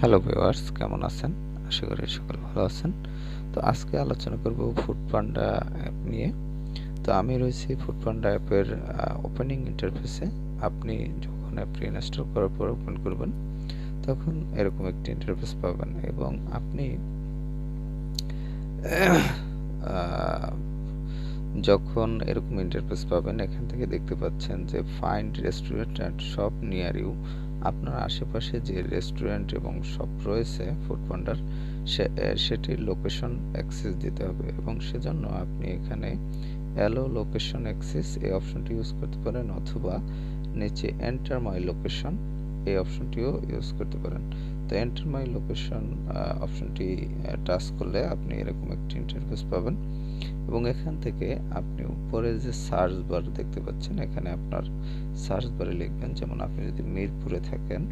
Hello viewers, কেমন আছেন? আশা করি সকলে ভালো আছেন। তো আজকে আলোচনা করব ফুডপান্ডা অ্যাপ নিয়ে। তো আমি রয়েছি ফুডপান্ডা অ্যাপের ওপেনিং ইন্টারফেসে। আপনি যখন অ্যাপটি ইনস্টল করার পর ওপেন করবেন, তখন এরকম একটি ইন্টারফেস পাবেন এবং আপনি যখন এরকম ইন্টারফেস পাবেন, এখান থেকে দেখতে পাচ্ছেন যে find restaurant and shop near you. আপনার আশেপাশে যে রেস্টুরেন্ট এবং শপ রয়েছে ফুডপান্ডার, সেটির লোকেশন অ্যাক্সেস দিতে হবে এবং সেজন্য আপনি এখানে অ্যালো লোকেশন অ্যাক্সেস এই অপশনটি ইউজ করতে পারেন, অথবা নিচে এন্টার মাই লোকেশন এই অপশনটিও ইউজ করতে পারেন। তো এন্টার মাই লোকেশন অপশনটি টাচ করলে আপনি এরকম একটি ইন্টারফেস পাবেন এবং এখান থেকে আপনি উপরে যে সার্চ বার দেখতে পাচ্ছেন, এখানে আপনার সার্চ বারে লিখবেন, যেমন আপনি যদি মিরপুরে থাকেন